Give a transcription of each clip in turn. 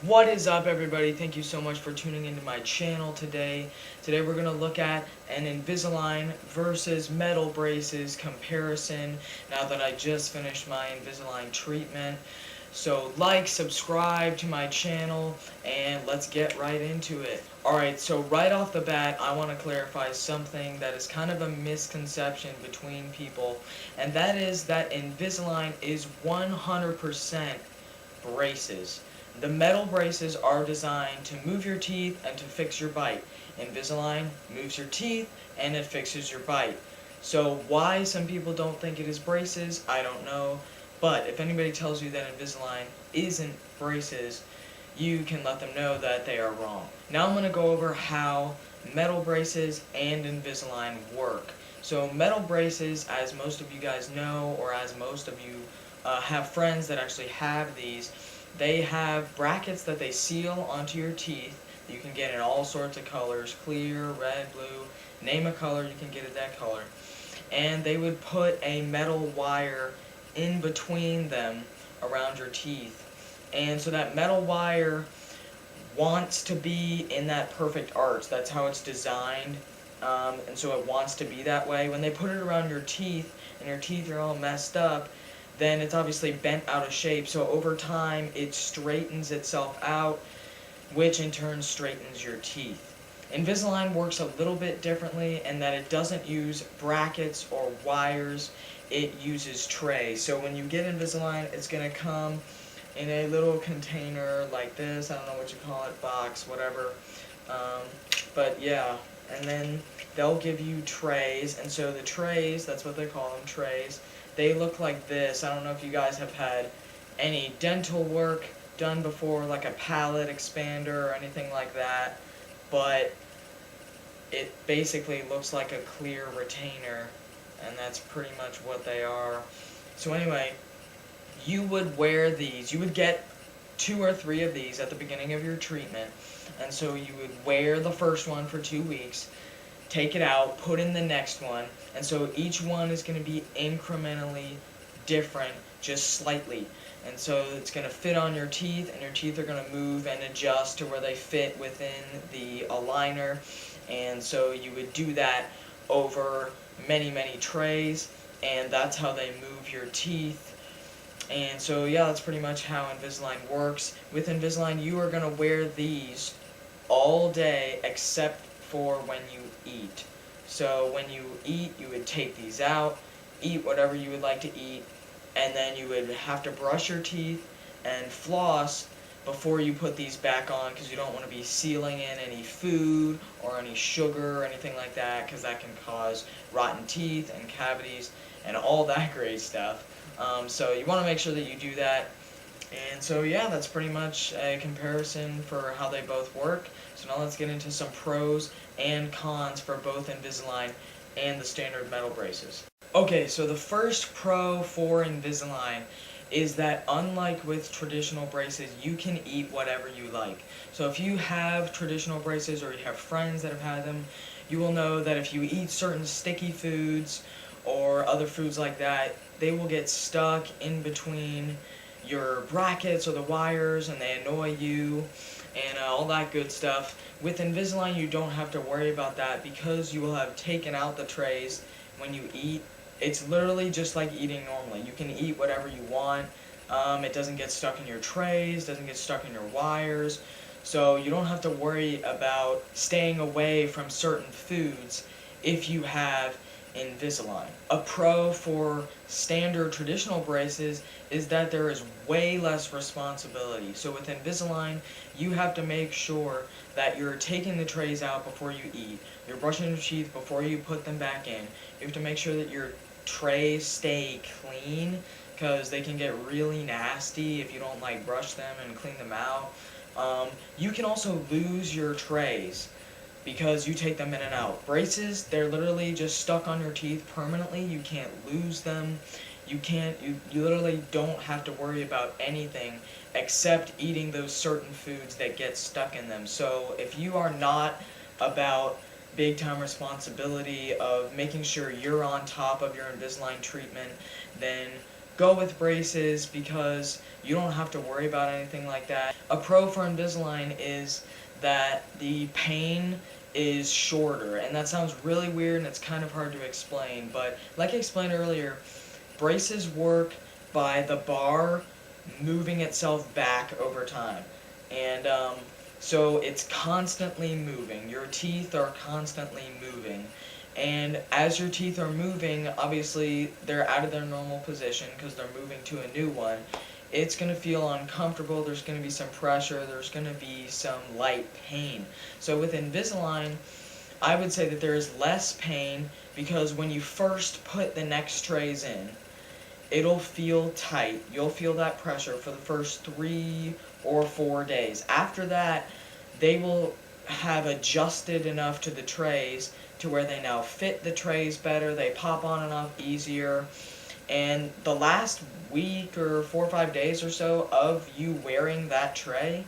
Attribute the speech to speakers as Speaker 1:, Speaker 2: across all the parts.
Speaker 1: What is up, everybody? Thank you so much for tuning into my channel today. Today we're going to look at an Invisalign versus metal braces comparison now that I just finished my Invisalign treatment. So like, subscribe to my channel, and let's get right into it. Alright, so right off the bat, I want to clarify something that is kind of a misconception between people, and that is that Invisalign is 100% braces. The metal braces are designed to move your teeth and to fix your bite. Invisalign moves your teeth and it fixes your bite. So why some people don't think it is braces, I don't know. But if anybody tells you that Invisalign isn't braces, you can let them know that they are wrong. Now I'm going to go over how metal braces and Invisalign work. So metal braces, as most of you guys know, or as most of you have friends that actually have these, they have brackets that they seal onto your teeth. You can get in all sorts of colors, clear, red, blue, name a color, you can get it that color. And they would put a metal wire in between them around your teeth. And so that metal wire wants to be in that perfect arch. That's how it's designed. And so it wants to be that way. When they put it around your teeth, and your teeth are all messed up, then it's obviously bent out of shape. So over time, it straightens itself out, which in turn straightens your teeth. Invisalign works a little bit differently in that it doesn't use brackets or wires, it uses trays. So when you get Invisalign, it's going to come in a little container like this, I don't know what you call it, box, whatever. But yeah, and then they'll give you trays, and so the trays, that's what they call them, trays, they look like this. I don't know if you guys have had any dental work done before, like a palate expander or anything like that, but it basically looks like a clear retainer, and that's pretty much what they are. So anyway, you would wear these. You would get 2 or 3 of these at the beginning of your treatment, and so you would wear the first one for 2 weeks, take it out, put in the next one, and so each one is going to be incrementally different, just slightly. And so it's going to fit on your teeth, and your teeth are going to move and adjust to where they fit within the aligner. And so you would do that over many, many trays, and that's how they move your teeth. And so yeah, that's pretty much how Invisalign works. With Invisalign, you are going to wear these all day except for when you eat. So when you eat, you would take these out, eat whatever you would like to eat, and then you would have to brush your teeth and floss before you put these back on, because you don't want to be sealing in any food or any sugar or anything like that, because that can cause rotten teeth and cavities and all that great stuff. So you want to make sure that you do that. And so yeah, that's pretty much a comparison for how they both work. So now let's get into some pros and cons for both Invisalign and the standard metal braces. Okay, so the first pro for Invisalign is that unlike with traditional braces, you can eat whatever you like. So if you have traditional braces or you have friends that have had them, you will know that if you eat certain sticky foods or other foods like that, they will get stuck in between your brackets or the wires, and they annoy you and all that good stuff. With Invisalign, you don't have to worry about that because you will have taken out the trays when you eat. It's literally just like eating normally. You can eat whatever you want. It doesn't get stuck in your trays, doesn't get stuck in your wires, so you don't have to worry about staying away from certain foods if you have Invisalign. A pro for standard traditional braces is that there is way less responsibility. So with Invisalign, you have to make sure that you're taking the trays out before you eat. You're brushing your teeth before you put them back in. You have to make sure that your trays stay clean, because they can get really nasty if you don't like brush them and clean them out. You can also lose your trays because you take them in and out. Braces, they're literally just stuck on your teeth permanently. You can't lose them. You literally don't have to worry about anything except eating those certain foods that get stuck in them. So if you are not about big time responsibility of making sure you're on top of your Invisalign treatment, then go with braces because you don't have to worry about anything like that. A pro for Invisalign is that the pain is shorter, and that sounds really weird and it's kind of hard to explain, but like I explained earlier, braces work by the bar moving itself back over time. And so it's constantly moving. Your teeth are constantly moving. And as your teeth are moving, obviously they're out of their normal position because they're moving to a new one. It's going to feel uncomfortable, there's going to be some pressure, there's going to be some light pain. So with Invisalign, I would say that there is less pain because when you first put the next trays in, it'll feel tight. You'll feel that pressure for the first 3 or 4 days. After that, they will have adjusted enough to the trays to where they now fit the trays better, they pop on and off easier, and the last week or 4 or 5 days or so of you wearing that tray,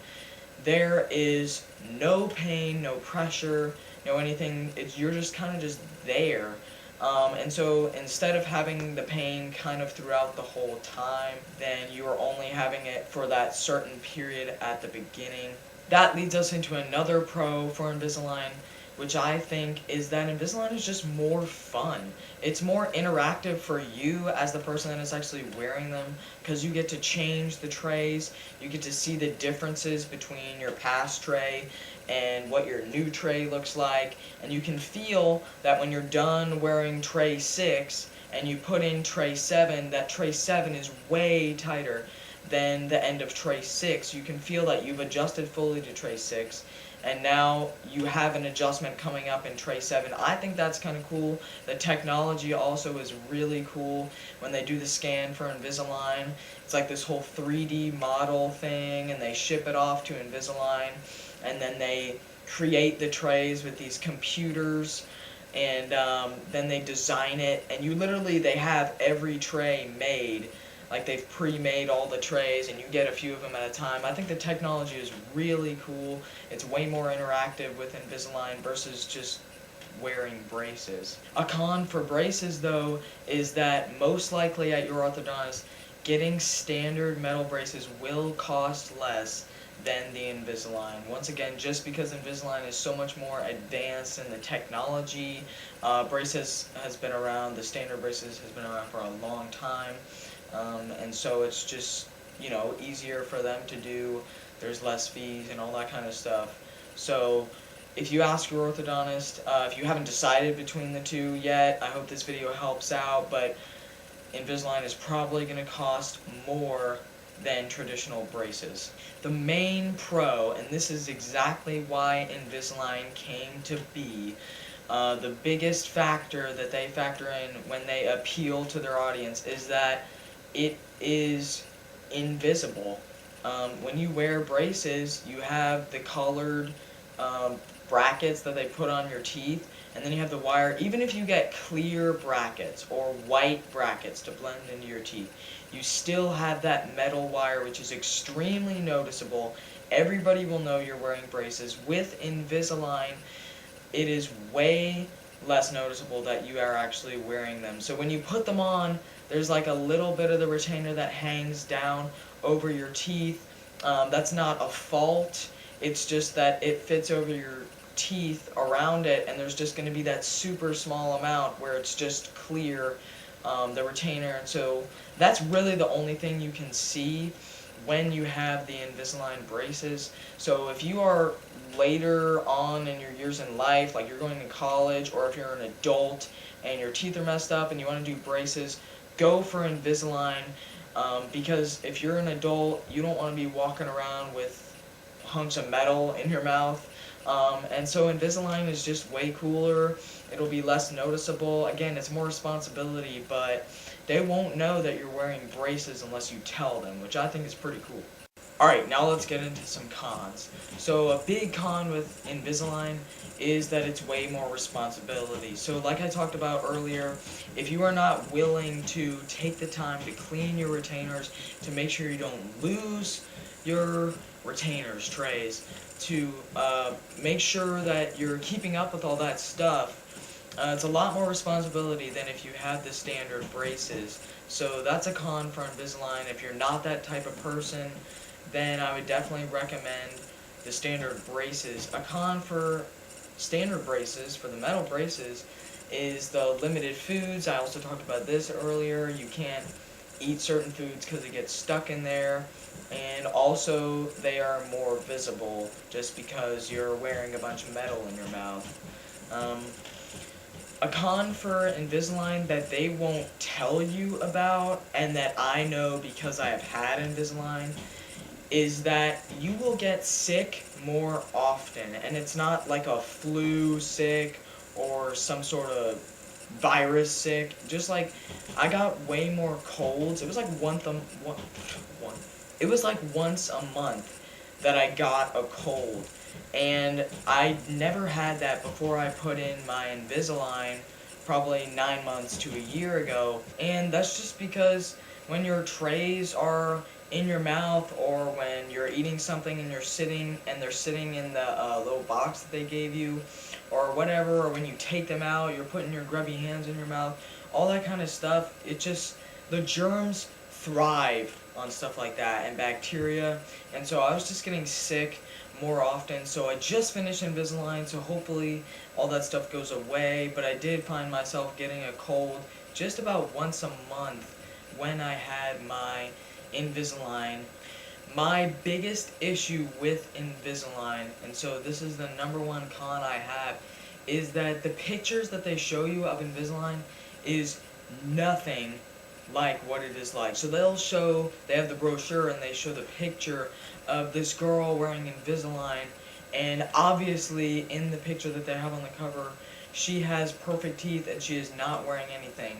Speaker 1: there is no pain, no pressure, no anything. You're just kind of just there. And so instead of having the pain kind of throughout the whole time, then you are only having it for that certain period at the beginning. That leads us into another pro for Invisalign, which I think is that Invisalign is just more fun. It's more interactive for you as the person that is actually wearing them, because you get to change the trays, you get to see the differences between your past tray and what your new tray looks like, and you can feel that when you're done wearing tray 6 and you put in tray 7, that tray 7 is way tighter than the end of tray 6. You can feel that you've adjusted fully to tray 6, and now you have an adjustment coming up in tray 7. I think that's kind of cool. The technology also is really cool when they do the scan for Invisalign. It's like this whole 3D model thing, and they ship it off to Invisalign, and then they create the trays with these computers, and then they design it, and they have every tray made. Like, they've pre-made all the trays, and you get a few of them at a time. I think the technology is really cool. It's way more interactive with Invisalign versus just wearing braces. A con for braces, though, is that most likely at your orthodontist, getting standard metal braces will cost less than the Invisalign. Once again, just because Invisalign is so much more advanced in the technology, braces has been around, the standard braces has been around for a long time. And so it's just, easier for them to do. There's less fees and all that kind of stuff. So if you ask your orthodontist, if you haven't decided between the two yet, I hope this video helps out, but Invisalign is probably going to cost more than traditional braces. The main pro, and this is exactly why Invisalign came to be, the biggest factor that they factor in when they appeal to their audience is that it is invisible. When you wear braces, you have the colored brackets that they put on your teeth, and then you have the wire. Even if you get clear brackets or white brackets to blend into your teeth, you still have that metal wire, which is extremely noticeable. Everybody will know you're wearing braces. With Invisalign, it is way less noticeable that you are actually wearing them. So when you put them on, there's like a little bit of the retainer that hangs down over your teeth. That's not a fault. It's just that it fits over your teeth around it, and there's just going to be that super small amount where it's just clear, the retainer. And so that's really the only thing you can see when you have the Invisalign braces. So if you are later on in your years in life, like you're going to college, or if you're an adult and your teeth are messed up and you want to do braces, go for Invisalign, because if you're an adult, you don't want to be walking around with hunks of metal in your mouth. And so Invisalign is just way cooler. It'll be less noticeable. Again, it's more responsibility, but they won't know that you're wearing braces unless you tell them, which I think is pretty cool. Alright, now let's get into some cons. So a big con with Invisalign is that it's way more responsibility. So like I talked about earlier, if you are not willing to take the time to clean your retainers, to make sure you don't lose your retainers, trays, to make sure that you're keeping up with all that stuff, It's a lot more responsibility than if you have the standard braces. So that's a con for Invisalign. If you're not that type of person, then I would definitely recommend the standard braces. A con for standard braces, for the metal braces, is the limited foods. I also talked about this earlier. You can't eat certain foods because it gets stuck in there. And also, they are more visible just because you're wearing a bunch of metal in your mouth. Um, a con for Invisalign that they won't tell you about, and that I know because I have had Invisalign, is that you will get sick more often. And it's not like a flu sick or some sort of virus sick. Just like, I got way more colds. It was like it was like once a month that I got a cold. And I never had that before I put in my Invisalign probably 9 months to a year ago. And that's just because when your trays are in your mouth, or when you're eating something and they're sitting in the little box that they gave you, or whatever, or when you take them out, you're putting your grubby hands in your mouth, all that kind of stuff, the germs thrive on stuff like that, and bacteria, and so I was just getting sick more often. So I just finished Invisalign, so hopefully all that stuff goes away, but I did find myself getting a cold just about once a month when I had my Invisalign. My biggest issue with Invisalign, and so this is the number one con I have, is that the pictures that they show you of Invisalign is nothing like what it is like. So they have the brochure and they show the picture of this girl wearing Invisalign, and obviously in the picture that they have on the cover, she has perfect teeth and she is not wearing anything,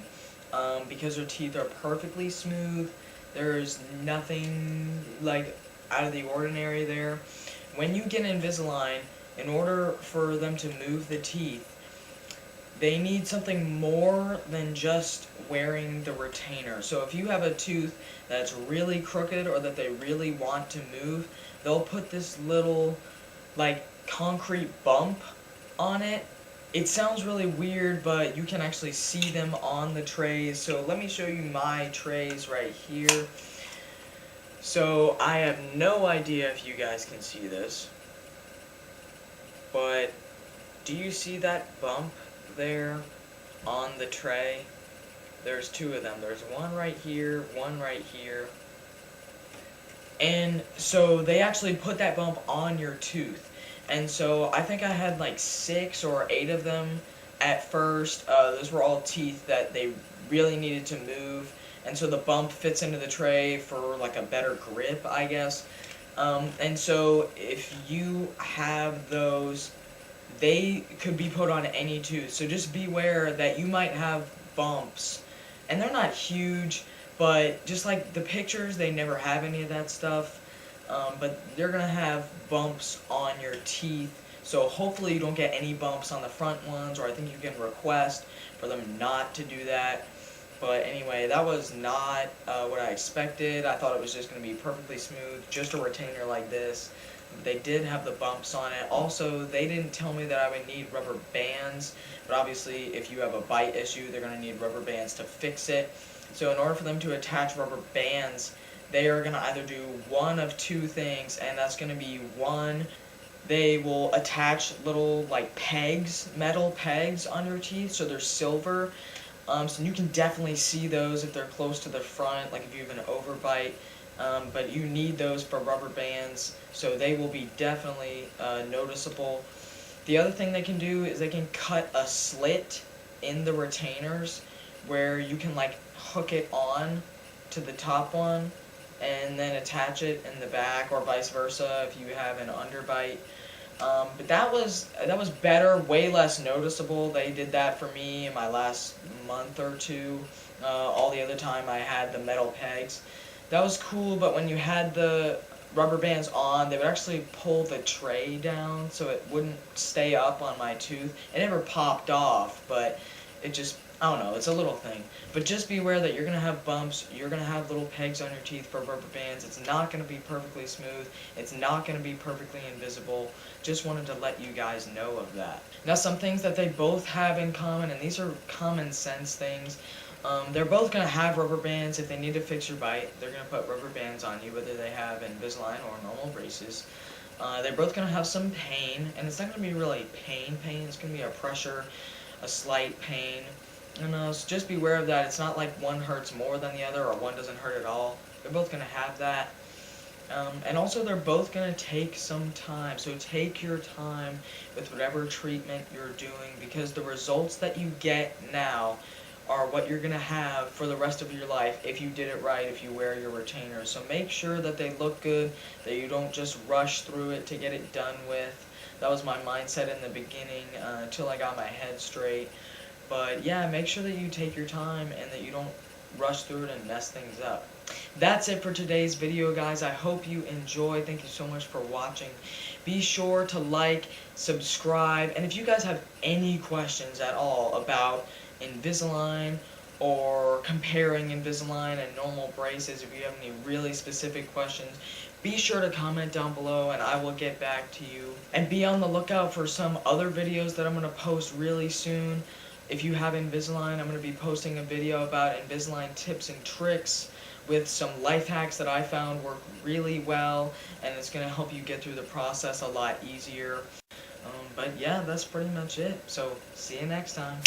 Speaker 1: because her teeth are perfectly smooth. There's nothing like out of the ordinary there. When you get Invisalign, in order for them to move the teeth, they need something more than just wearing the retainer. So if you have a tooth that's really crooked or that they really want to move, they'll put this little like concrete bump on it. It sounds really weird, but you can actually see them on the trays. So let me show you my trays right here. So I have no idea if you guys can see this, but do you see that bump there on the tray? There's two of them. There's one right here, one right here. And so they actually put that bump on your tooth. And so I think I had like 6 or 8 of them at first. Those were all teeth that they really needed to move. And so the bump fits into the tray for like a better grip, I guess. And so if you have those, they could be put on any tooth. So just beware that you might have bumps. And they're not huge, but just like the pictures, they never have any of that stuff. But they're going to have bumps on your teeth. So hopefully you don't get any bumps on the front ones, or I think you can request for them not to do that. But anyway, that was not what I expected. I thought it was just going to be perfectly smooth, just a retainer like this. They did have the bumps on it. Also, they didn't tell me that I would need rubber bands, but obviously if you have a bite issue, they're going to need rubber bands to fix it. So in order for them to attach rubber bands, they are going to either do one of two things, and that's going to be one, they will attach little like pegs, metal pegs on your teeth, so they're silver. So you can definitely see those if they're close to the front, like if you have an overbite. But you need those for rubber bands, so they will be definitely noticeable. The other thing they can do is they can cut a slit in the retainers where you can like hook it on to the top one and then attach it in the back, or vice versa if you have an underbite. But that was better, way less noticeable. They did that for me in my last month or two. All the other time I had the metal pegs. That was cool, but when you had the rubber bands on, they would actually pull the tray down so it wouldn't stay up on my tooth. It never popped off, but it just, I don't know, it's a little thing. But just be aware that you're going to have bumps, you're going to have little pegs on your teeth for rubber bands. It's not going to be perfectly smooth, it's not going to be perfectly invisible. Just wanted to let you guys know of that. Now, some things that they both have in common, and these are common sense things. They're both going to have rubber bands. If they need to fix your bite, they're going to put rubber bands on you, whether they have Invisalign or normal braces. They're both going to have some pain, and it's not going to be really pain, it's going to be a pressure, a slight pain. And so just beware of that. It's not like one hurts more than the other or one doesn't hurt at all. They're both going to have that. And also they're both going to take some time. So take your time with whatever treatment you're doing, because the results that you get now are what you're going to have for the rest of your life if you did it right, if you wear your retainers. So make sure that they look good, that you don't just rush through it to get it done with. That was my mindset in the beginning until I got my head straight. But yeah, make sure that you take your time and that you don't rush through it and mess things up. That's it for today's video, guys. I hope you enjoy. Thank you so much for watching. Be sure to like, subscribe, and if you guys have any questions at all about Invisalign or comparing Invisalign and normal braces, if you have any really specific questions, be sure to comment down below and I will get back to you. And be on the lookout for some other videos that I'm going to post really soon. If you have Invisalign, I'm going to be posting a video about Invisalign tips and tricks with some life hacks that I found work really well, and it's going to help you get through the process a lot easier. But yeah, that's pretty much it. So, see you next time.